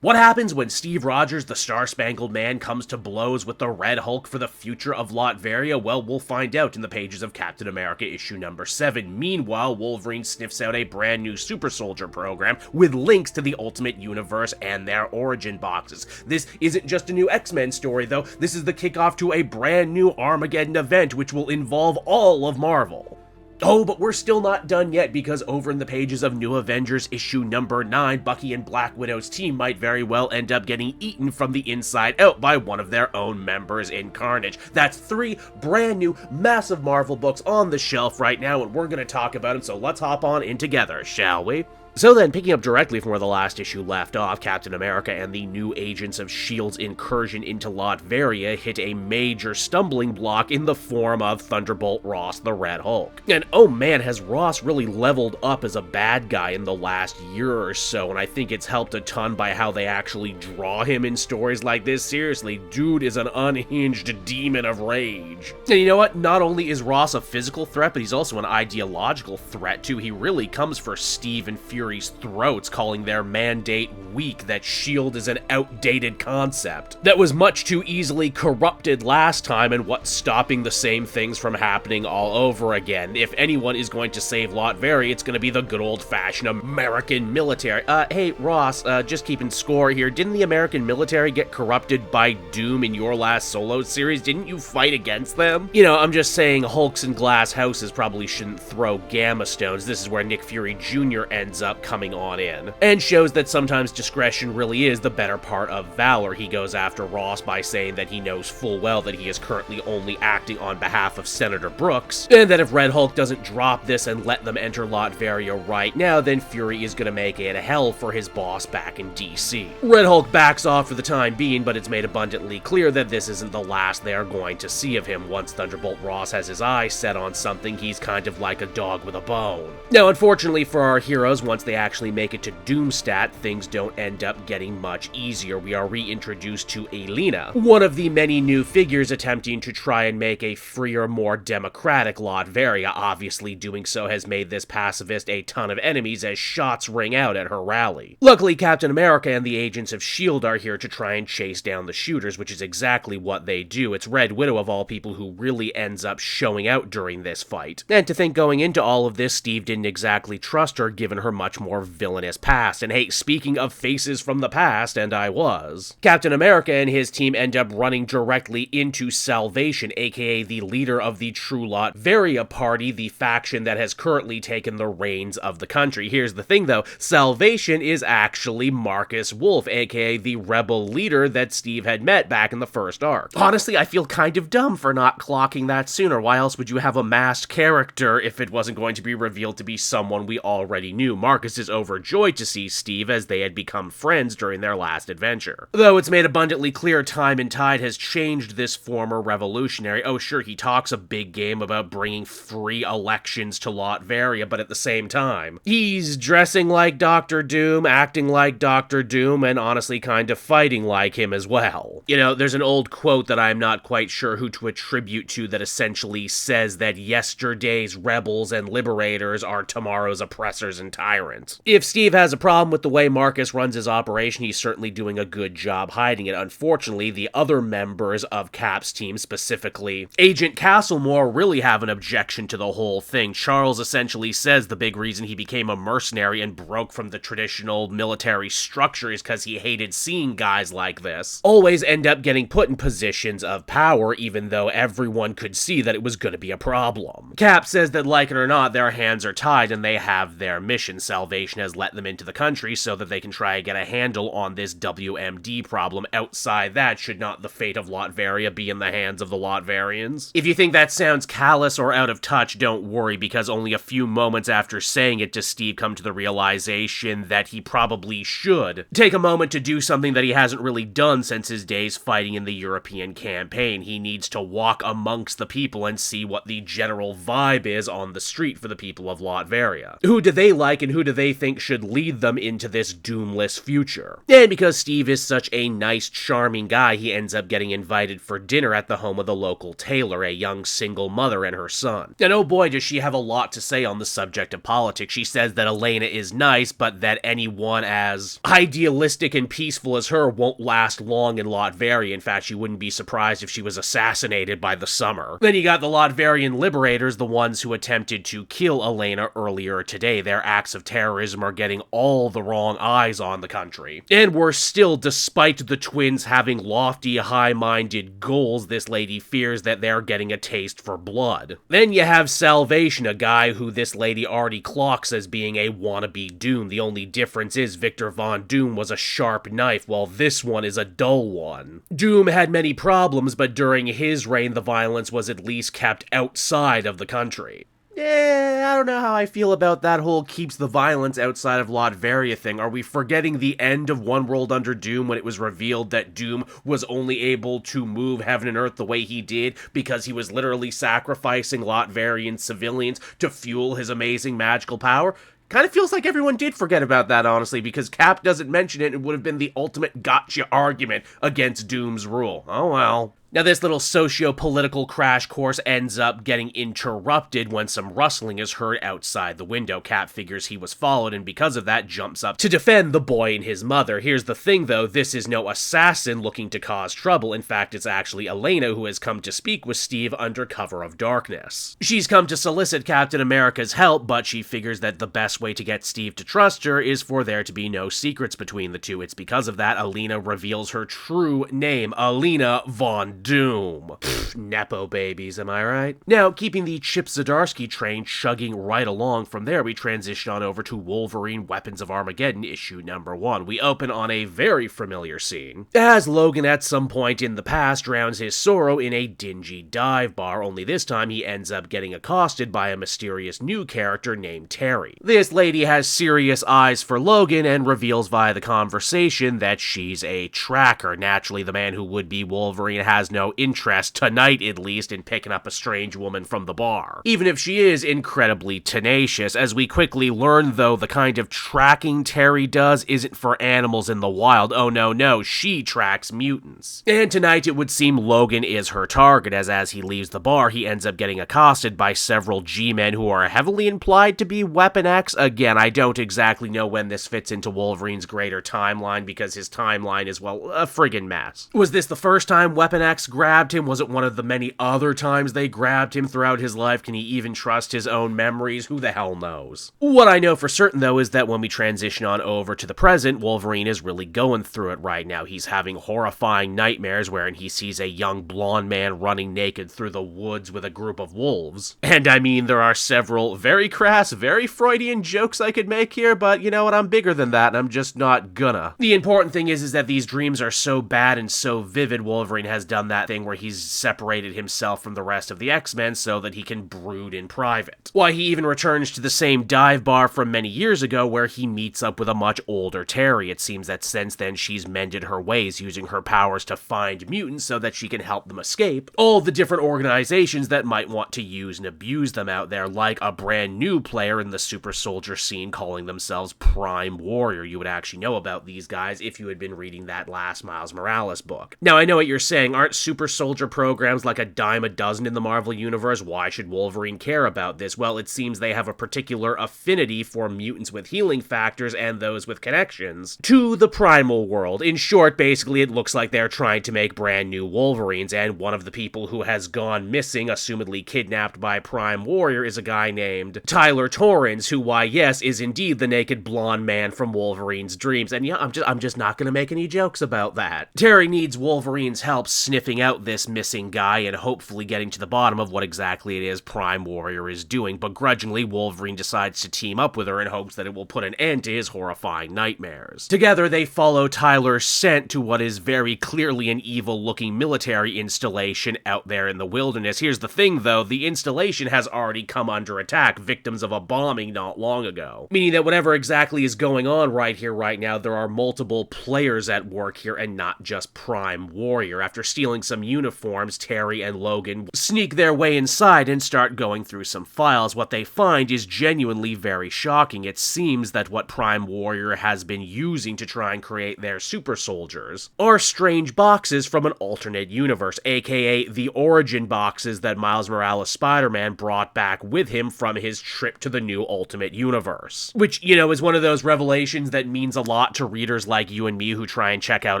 What happens when Steve Rogers, the Star-Spangled Man, comes to blows with the Red Hulk for the future of Latveria? Well, we'll find out in the pages of Captain America issue number 7. Meanwhile, Wolverine sniffs out a brand new super soldier program with links to the Ultimate Universe and their origin boxes. This isn't just a new X-Men story, though. This is the kickoff to a brand new Armageddon event, which will involve all of Marvel. Oh, but we're still not done yet, because over in the pages of New Avengers issue number 9, Bucky and Black Widow's team might very well end up getting eaten from the inside out by one of their own members in Carnage. That's 3 brand new, massive Marvel books on the shelf right now, and we're going to talk about them, so let's hop on in together, shall we? So then, picking up directly from where the last issue left off, Captain America and the new Agents of S.H.I.E.L.'s incursion into Latveria hit a major stumbling block in the form of Thunderbolt Ross, the Red Hulk. And oh man, has Ross really leveled up as a bad guy in the last year or so, and I think it's helped a ton by how they actually draw him in stories like this. Seriously, dude is an unhinged demon of rage. And you know what? Not only is Ross a physical threat, but he's also an ideological threat too. He really comes for Steve and Fury's throats, calling their mandate weak, that S.H.I.E.L.D. is an outdated concept that was much too easily corrupted last time, and what's stopping the same things from happening all over again. If anyone is going to save Latveria, it's going to be the good old-fashioned American military. Hey, Ross, just keeping score here. Didn't the American military get corrupted by Doom in your last solo series? Didn't you fight against them? You know, I'm just saying Hulks and glass houses probably shouldn't throw gamma stones. This is where Nick Fury Jr. ends up coming on in, and shows that sometimes discretion really is the better part of valor. He goes after Ross by saying that he knows full well that he is currently only acting on behalf of Senator Brooks, and that if Red Hulk doesn't drop this and let them enter Latveria right now, then Fury is gonna make it hell for his boss back in DC. Red Hulk backs off for the time being, but it's made abundantly clear that this isn't the last they are going to see of him. Once Thunderbolt Ross has his eyes set on something, he's kind of like a dog with a bone. Now, unfortunately for our heroes, once they actually make it to Doomstat, things don't end up getting much easier. We are reintroduced to Elena, one of the many new figures attempting to try and make a freer, more democratic Latveria. Obviously, doing so has made this pacifist a ton of enemies as shots ring out at her rally. Luckily, Captain America and the Agents of S.H.I.E.L.D. are here to try and chase down the shooters, which is exactly what they do. It's Red Widow, of all people, who really ends up showing out during this fight. And to think going into all of this, Steve didn't exactly trust her, given her much more villainous past. And hey, speaking of faces from the past, and I was, Captain America and his team end up running directly into Salvation, aka the leader of the True Latveria Party, the faction that has currently taken the reins of the country. Here's the thing though, Salvation is actually Marcus Wolf, aka the rebel leader that Steve had met back in the first arc. Honestly, I feel kind of dumb for not clocking that sooner. Why else would you have a masked character if it wasn't going to be revealed to be someone we already knew? Marcus is overjoyed to see Steve, as they had become friends during their last adventure. Though it's made abundantly clear time and tide has changed this former revolutionary. Oh sure, he talks a big game about bringing free elections to Latveria, but at the same time, he's dressing like Dr. Doom, acting like Dr. Doom, and honestly kind of fighting like him as well. You know, there's an old quote that I'm not quite sure who to attribute to that essentially says that yesterday's rebels and liberators are tomorrow's oppressors and tyrants. If Steve has a problem with the way Marcus runs his operation, he's certainly doing a good job hiding it. Unfortunately, the other members of Cap's team, specifically Agent Castlemore, really have an objection to the whole thing. Charles essentially says the big reason he became a mercenary and broke from the traditional military structure is because he hated seeing guys like this always end up getting put in positions of power, even though everyone could see that it was going to be a problem. Cap says that, like it or not, their hands are tied and they have their mission. Salvation has let them into the country so that they can try and get a handle on this WMD problem. Outside that, should not the fate of Latveria be in the hands of the Latverians? If you think that sounds callous or out of touch, don't worry, because only a few moments after saying it does Steve come to the realization that he probably should take a moment to do something that he hasn't really done since his days fighting in the European campaign. He needs to walk amongst the people and see what the general vibe is on the street for the people of Latveria. Who do they like and who do they think should lead them into this Doom dreamless future. And because Steve is such a nice, charming guy, he ends up getting invited for dinner at the home of the local tailor, a young single mother and her son. And oh boy, does she have a lot to say on the subject of politics. She says that Elena is nice, but that anyone as idealistic and peaceful as her won't last long in Latveria. In fact, she wouldn't be surprised if she was assassinated by the summer. Then you got the Latverian liberators, the ones who attempted to kill Elena earlier today. Their acts of terrorism are getting all the wrong eyes on the country. And worse still, despite the twins having lofty, high-minded goals, this lady fears that they're getting a taste for blood. Then you have Salvation, a guy who this lady already clocks as being a wannabe Doom. The only difference is Victor Von Doom was a sharp knife, while this one is a dull one. Doom had many problems, but during his reign, the violence was at least kept outside of the country. I don't know how I feel about that whole keeps the violence outside of Latveria thing. Are we forgetting the end of One World Under Doom when it was revealed that Doom was only able to move heaven and earth the way he did because he was literally sacrificing Latverian civilians to fuel his amazing magical power? Kind of feels like everyone did forget about that, honestly, because Cap doesn't mention it and would have been the ultimate gotcha argument against Doom's rule. Oh well. Now, this little socio-political crash course ends up getting interrupted when some rustling is heard outside the window. Cap figures he was followed, and because of that, jumps up to defend the boy and his mother. Here's the thing, though. This is no assassin looking to cause trouble. In fact, it's actually Elena who has come to speak with Steve under cover of darkness. She's come to solicit Captain America's help, but she figures that the best way to get Steve to trust her is for there to be no secrets between the two. It's because of that Elena reveals her true name, Elena Von Doom. Pfft, nepo babies, am I right? Now, keeping the Chip Zdarsky train chugging right along, from there we transition on over to Wolverine Weapons of Armageddon, issue number 1. We open on a very familiar scene, as Logan at some point in the past drowns his sorrow in a dingy dive bar, only this time he ends up getting accosted by a mysterious new character named Terry. This lady has serious eyes for Logan and reveals via the conversation that she's a tracker. Naturally, the man who would be Wolverine has no interest, tonight at least, in picking up a strange woman from the bar, even if she is incredibly tenacious. As we quickly learn, though, the kind of tracking Terry does isn't for animals in the wild. Oh no, she tracks mutants. And tonight it would seem Logan is her target, as he leaves the bar he ends up getting accosted by several G-men who are heavily implied to be Weapon X. Again, I don't exactly know when this fits into Wolverine's greater timeline, because his timeline is, well, a friggin' mess. Was this the first time Weapon X grabbed him? Was it one of the many other times they grabbed him throughout his life? Can he even trust his own memories? Who the hell knows? What I know for certain, though, is that when we transition on over to the present, Wolverine is really going through it right now. He's having horrifying nightmares wherein he sees a young blonde man running naked through the woods with a group of wolves. And I mean, there are several very crass, very Freudian jokes I could make here, but you know what? I'm bigger than that, and I'm just not gonna. The important thing is that these dreams are so bad and so vivid, Wolverine has done that thing where he's separated himself from the rest of the X-Men so that he can brood in private. Why, he even returns to the same dive bar from many years ago where he meets up with a much older Terry. It seems that since then she's mended her ways, using her powers to find mutants so that she can help them escape all the different organizations that might want to use and abuse them out there, like a brand new player in the super soldier scene calling themselves Prime Warrior. You would actually know about these guys if you had been reading that last Miles Morales book. Now, I know what you're saying. Aren't super soldier programs like a dime a dozen in the Marvel Universe? Why should Wolverine care about this? Well, it seems they have a particular affinity for mutants with healing factors and those with connections to the primal world. In short, basically, it looks like they're trying to make brand new Wolverines, and one of the people who has gone missing, assumedly kidnapped by Prime Warrior, is a guy named Tyler Torrance, who, why, yes, is indeed the naked blonde man from Wolverine's dreams. And yeah, I'm just not gonna make any jokes about that. Terry needs Wolverine's help sniffing out this missing guy and hopefully getting to the bottom of what exactly it is Prime Warrior is doing. Begrudgingly, Wolverine decides to team up with her in hopes that it will put an end to his horrifying nightmares. Together, they follow Tyler's scent to what is very clearly an evil-looking military installation out there in the wilderness. Here's the thing, though. The installation has already come under attack, victims of a bombing not long ago. Meaning that whatever exactly is going on right here, right now, there are multiple players at work here and not just Prime Warrior. After stealing stealing some uniforms, Terry and Logan sneak their way inside and start going through some files. What they find is genuinely very shocking. It seems that what Prime Warrior has been using to try and create their super soldiers are strange boxes from an alternate universe, aka the origin boxes that Miles Morales' Spider-Man brought back with him from his trip to the new Ultimate Universe. Which, is one of those revelations that means a lot to readers like you and me who try and check out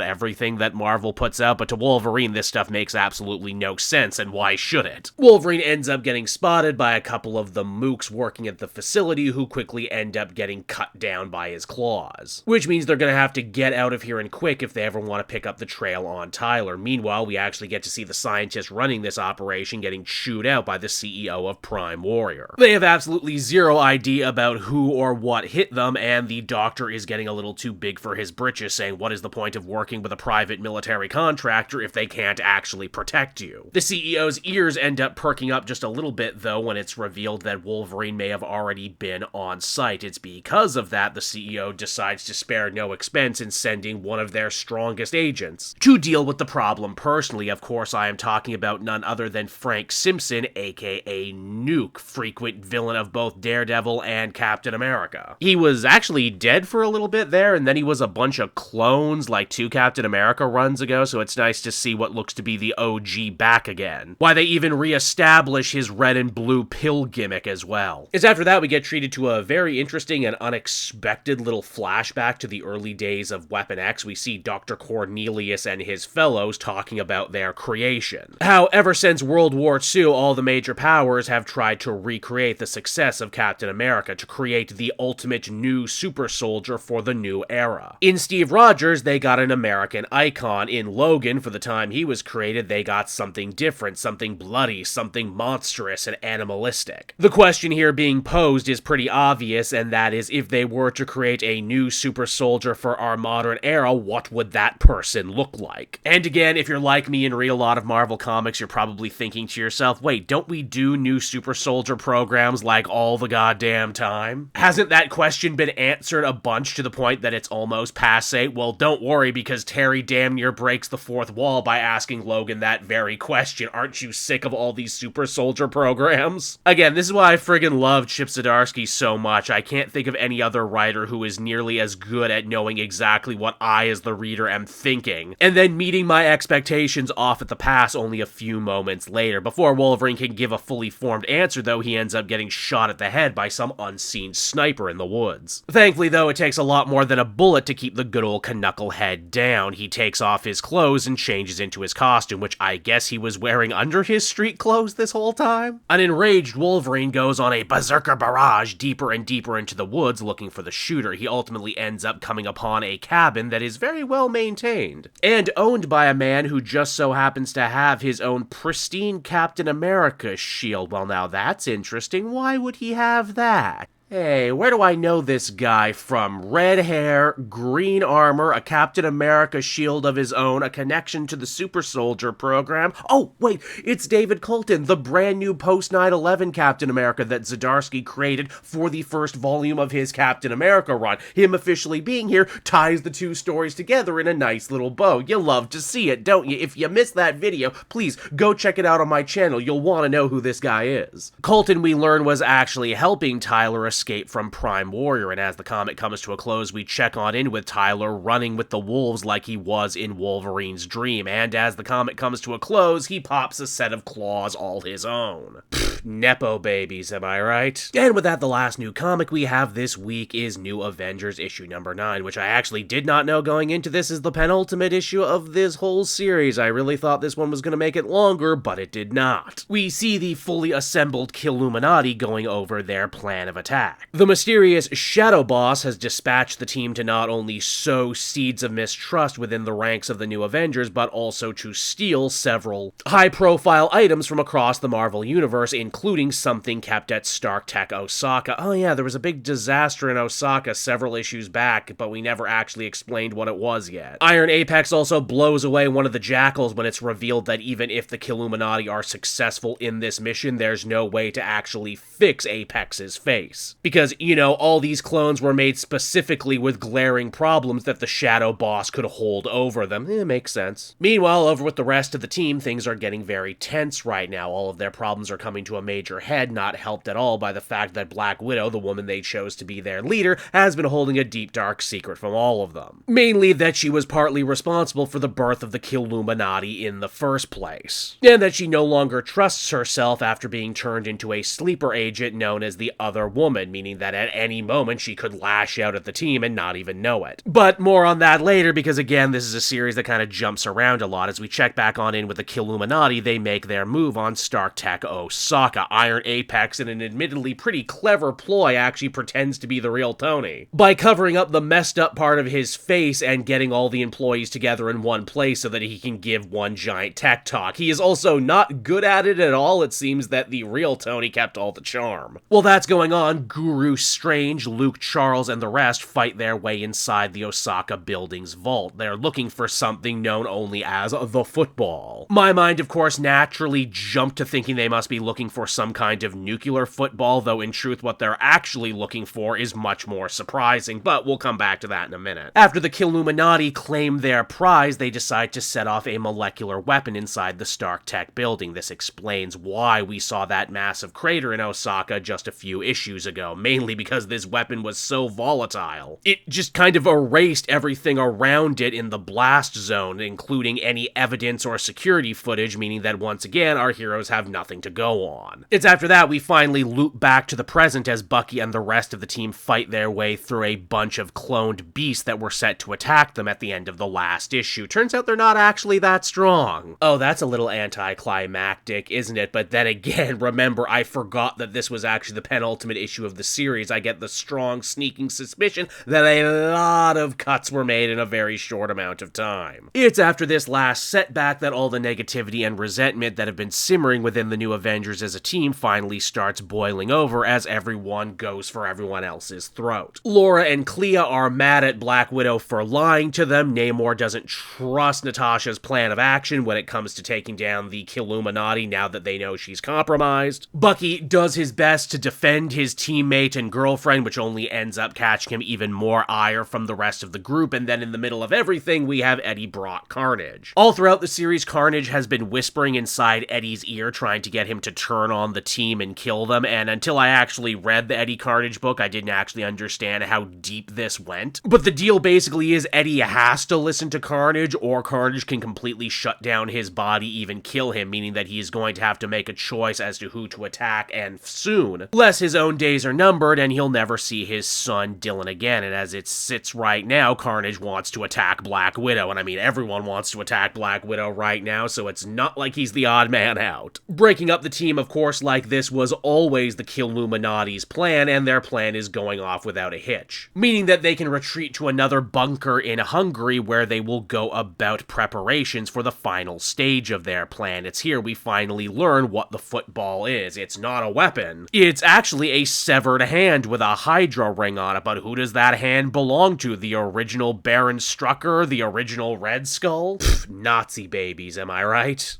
everything that Marvel puts out, but to Wolverine this stuff makes absolutely no sense, and why should it? Wolverine ends up getting spotted by a couple of the mooks working at the facility who quickly end up getting cut down by his claws. Which means they're gonna have to get out of here and quick if they ever want to pick up the trail on Tyler. Meanwhile, we actually get to see the scientist running this operation getting chewed out by the CEO of Prime Warrior. They have absolutely zero idea about who or what hit them, and the doctor is getting a little too big for his britches, saying what is the point of working with a private military contractor if they can't actually protect you? The CEO's ears end up perking up just a little bit, though, when it's revealed that Wolverine may have already been on site. It's because of that the CEO decides to spare no expense in sending one of their strongest agents to deal with the problem personally. Of course, I am talking about none other than Frank Simpson, aka Nuke, frequent villain of both Daredevil and Captain America. He was actually dead for a little bit there, and then he was a bunch of clones like 2 Captain America runs ago, so it's nice to see what looks to be the OG back again. Why they even re-establish his red and blue pill gimmick as well. It's after that we get treated to a very interesting and unexpected little flashback to the early days of Weapon X. We see Dr. Cornelius and his fellows talking about their creation. How ever since World War II, all the major powers have tried to recreate the success of Captain America, to create the ultimate new super soldier for the new era. In Steve Rogers, they got an American icon. In Logan, for the time he was created, they got something different, something bloody, something monstrous and animalistic. The question here being posed is pretty obvious, and that is, if they were to create a new super soldier for our modern era, what would that person look like? And again, if you're like me and read a lot of Marvel comics, you're probably thinking to yourself, wait, don't we do new super soldier programs like all the goddamn time? Hasn't that question been answered a bunch to the point that it's almost passé? Well, don't worry, because Terry damn near breaks the fourth wall by asking Logan that very question. Aren't you sick of all these super soldier programs? Again, this is why I friggin' love Chip Zdarsky so much. I can't think of any other writer who is nearly as good at knowing exactly what I as the reader am thinking, and then meeting my expectations off at the pass only a few moments later. Before Wolverine can give a fully formed answer, though, he ends up getting shot at the head by some unseen sniper in the woods. Thankfully, though, it takes a lot more than a bullet to keep the good old knucklehead down. He takes off his clothes and changes into his costume, which I guess he was wearing under his street clothes this whole time. An enraged Wolverine goes on a berserker barrage deeper and deeper into the woods looking for the shooter. He ultimately ends up coming upon a cabin that is very well maintained and owned by a man who just so happens to have his own pristine Captain America shield. Well, now that's interesting. Why would he have that? Hey, where do I know this guy from? Red hair, green armor, a Captain America shield of his own, a connection to the Super Soldier program. Oh, wait, it's David Colton, the brand new post-9/11 Captain America that Zdarsky created for the first volume of his Captain America run. Him officially being here ties the two stories together in a nice little bow. You love to see it, don't you? If you missed that video, please go check it out on my channel. You'll want to know who this guy is. Colton, we learn, was actually helping Tyler escape from Prime Warrior, and as the comic comes to a close, we check on in with Tyler running with the wolves like he was in Wolverine's dream, and as the comic comes to a close, he pops a set of claws all his own. Pfft, nepo babies, am I right? And with that, the last new comic we have this week is New Avengers issue number 9, which I actually did not know going into this is the penultimate issue of this whole series. I really thought this one was going to make it longer, but it did not. We see the fully assembled Killuminati going over their plan of attack. The mysterious Shadow Boss has dispatched the team to not only sow seeds of mistrust within the ranks of the New Avengers, but also to steal several high-profile items from across the Marvel Universe, including including something kept at Stark Tech Osaka. Oh yeah, there was a big disaster in Osaka several issues back, but we never actually explained what it was yet. Iron Apex also blows away one of the Jackals when it's revealed that even if the Killuminati are successful in this mission, there's no way to actually fix Apex's face. Because, you know, all these clones were made specifically with glaring problems that the Shadow Boss could hold over them. Makes sense. Meanwhile, over with the rest of the team, things are getting very tense right now. All of their problems are coming to a major head, not helped at all by the fact that Black Widow, the woman they chose to be their leader, has been holding a deep dark secret from all of them. Mainly that she was partly responsible for the birth of the Killuminati in the first place, and that she no longer trusts herself after being turned into a sleeper agent known as the Other Woman, meaning that at any moment she could lash out at the team and not even know it. But more on that later, because again, this is a series that kind of jumps around a lot. As we check back on in with the Killuminati, they make their move on Stark Tech Osaka. Iron Apex, in an admittedly pretty clever ploy, actually pretends to be the real Tony by covering up the messed up part of his face and getting all the employees together in one place so that he can give one giant tech talk. He is also not good at it at all. It seems that the real Tony kept all the charm. While that's going on, Guru Strange, Luke Charles, and the rest fight their way inside the Osaka building's vault. They're looking for something known only as the football. My mind, of course, naturally jumped to thinking they must be looking for some kind of nuclear football, though in truth what they're actually looking for is much more surprising, but we'll come back to that in a minute. After the Killuminati claim their prize, they decide to set off a molecular weapon inside the Stark Tech building. This explains why we saw that massive crater in Osaka just a few issues ago, mainly because this weapon was so volatile. It just kind of erased everything around it in the blast zone, including any evidence or security footage, meaning that once again, our heroes have nothing to go on. It's after that we finally loop back to the present as Bucky and the rest of the team fight their way through a bunch of cloned beasts that were set to attack them at the end of the last issue. Turns out they're not actually that strong. Oh, that's a little anticlimactic, isn't it? But then again, remember, I forgot that this was actually the penultimate issue of the series. I get the strong, sneaking suspicion that a lot of cuts were made in a very short amount of time. It's after this last setback that all the negativity and resentment that have been simmering within the New Avengers as a team finally starts boiling over as everyone goes for everyone else's throat. Laura and Clea are mad at Black Widow for lying to them. Namor doesn't trust Natasha's plan of action when it comes to taking down the Killuminati now that they know she's compromised. Bucky does his best to defend his teammate and girlfriend, which only ends up catching him even more ire from the rest of the group, and then in the middle of everything, we have Eddie Brock Carnage. All throughout the series, Carnage has been whispering inside Eddie's ear, trying to get him to turn on the team and kill them, and until I actually read the Eddie Carnage book, I didn't actually understand how deep this went. But the deal basically is Eddie has to listen to Carnage, or Carnage can completely shut down his body, even kill him, meaning that he is going to have to make a choice as to who to attack, and soon. Less his own days are numbered, and he'll never see his son Dylan again, and as it sits right now, Carnage wants to attack Black Widow, and I mean, everyone wants to attack Black Widow right now, so it's not like he's the odd man out. Breaking up the team, of course, like this was always the Killuminati's plan, and their plan is going off without a hitch. Meaning that they can retreat to another bunker in Hungary where they will go about preparations for the final stage of their plan. It's here we finally learn what the football is. It's not a weapon. It's actually a severed hand with a Hydra ring on it, but who does that hand belong to? The original Baron Strucker? The original Red Skull? Pfft, Nazi babies, am I right?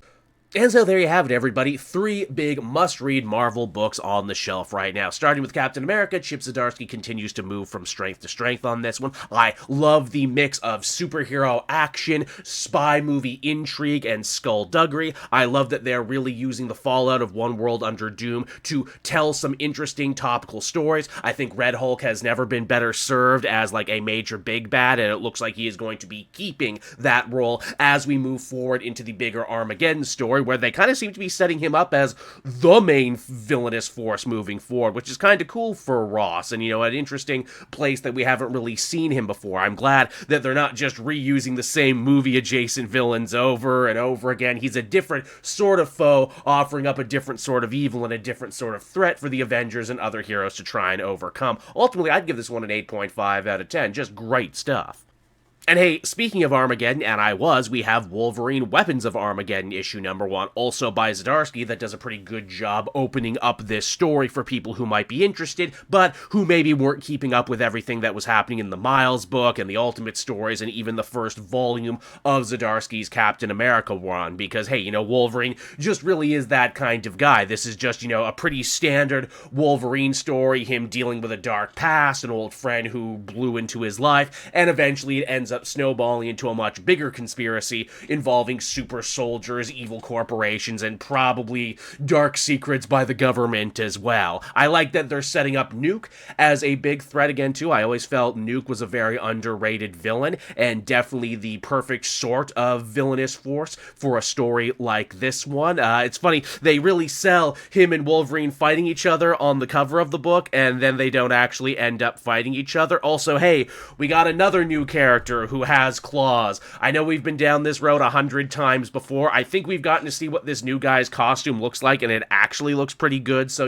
And so there you have it, everybody. 3 big must-read Marvel books on the shelf right now. Starting with Captain America, Chip Zdarsky continues to move from strength to strength on this one. I love the mix of superhero action, spy movie intrigue, and skullduggery. I love that they're really using the fallout of One World Under Doom to tell some interesting topical stories. I think Red Hulk has never been better served as like a major big bad, and it looks like he is going to be keeping that role as we move forward into the bigger Armageddon story, where they kind of seem to be setting him up as the main villainous force moving forward, which is kind of cool for Ross, and, you know, an interesting place that we haven't really seen him before. I'm glad that they're not just reusing the same movie-adjacent villains over and over again. He's a different sort of foe, offering up a different sort of evil and a different sort of threat for the Avengers and other heroes to try and overcome. Ultimately, I'd give this one an 8.5 out of 10. Just great stuff. And hey, speaking of Armageddon, we have Wolverine Weapons of Armageddon issue number 1, also by Zdarksy, that does a pretty good job opening up this story for people who might be interested, but who maybe weren't keeping up with everything that was happening in the Miles book and the Ultimate stories and even the first volume of Zdarksy's Captain America run, because hey, Wolverine just really is that kind of guy. This is just, a pretty standard Wolverine story, him dealing with a dark past, an old friend who blew into his life, and eventually it ends up snowballing into a much bigger conspiracy involving super soldiers, evil corporations, and probably dark secrets by the government as well. I like that they're setting up Nuke as a big threat again too. I always felt Nuke was a very underrated villain, and definitely the perfect sort of villainous force for a story like this one. It's funny, they really sell him and Wolverine fighting each other on the cover of the book, and then they don't actually end up fighting each other. Also, hey, we got another new character who has claws. I know we've been down this road 100 times before. I think we've gotten to see what this new guy's costume looks like, and it actually looks pretty good, so,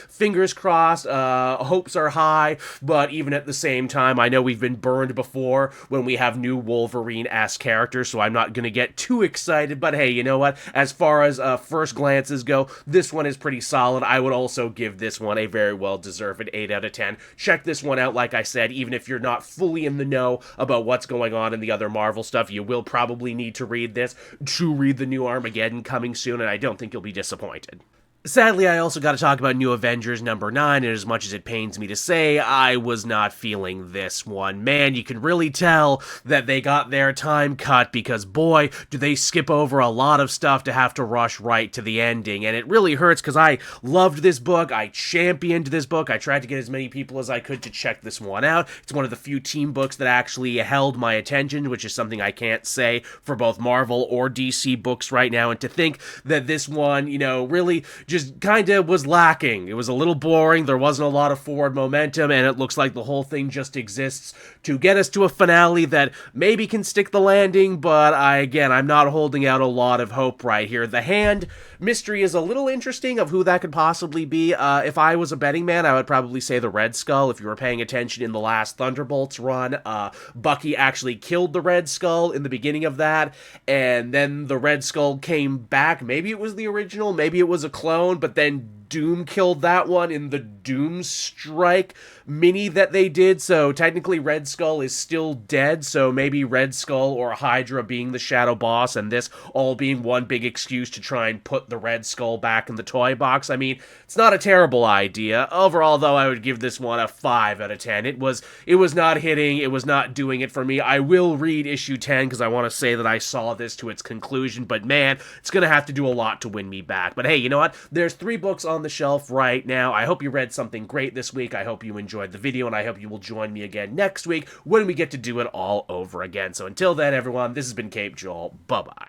fingers crossed, hopes are high, but even at the same time, I know we've been burned before when we have new Wolverine-esque characters, so I'm not gonna get too excited, but hey, you know what? As far as first glances go, this one is pretty solid. I would also give this one a very well-deserved 8 out of 10. Check this one out, like I said, even if you're not fully in the know about what's going on in the other Marvel stuff, you will probably need to read this to read the new Armageddon coming soon, and I don't think you'll be disappointed. Sadly, I also got to talk about New Avengers number 9, and as much as it pains me to say, I was not feeling this one. Man, you can really tell that they got their time cut, because boy, do they skip over a lot of stuff to have to rush right to the ending, and it really hurts because I loved this book, I championed this book, I tried to get as many people as I could to check this one out. It's one of the few team books that actually held my attention, which is something I can't say for both Marvel or DC books right now, and to think that this one, really just kind of was lacking. It was a little boring, there wasn't a lot of forward momentum, and it looks like the whole thing just exists to get us to a finale that maybe can stick the landing, but I'm not holding out a lot of hope right here. The Hand mystery is a little interesting of who that could possibly be. If I was a betting man, I would probably say the Red Skull. If you were paying attention in the last Thunderbolts run, Bucky actually killed the Red Skull in the beginning of that, and then the Red Skull came back. Maybe it was the original, maybe it was a clone, but then Doom killed that one in the Doom Strike mini that they did, so technically Red Skull is still dead, so maybe Red Skull or Hydra being the shadow boss, and this all being one big excuse to try and put the Red Skull back in the toy box. I mean, it's not a terrible idea. Overall, though, I would give this one a 5 out of 10. It was not hitting, it was not doing it for me. I will read issue 10, because I want to say that I saw this to its conclusion, but man, it's gonna have to do a lot to win me back. But hey, you know what? There's 3 books on the shelf right now. I hope you read something great this week. I hope you enjoyed the video, and I hope you will join me again next week when we get to do it all over again. So until then, everyone, this has been Cape Joel. Bye-bye.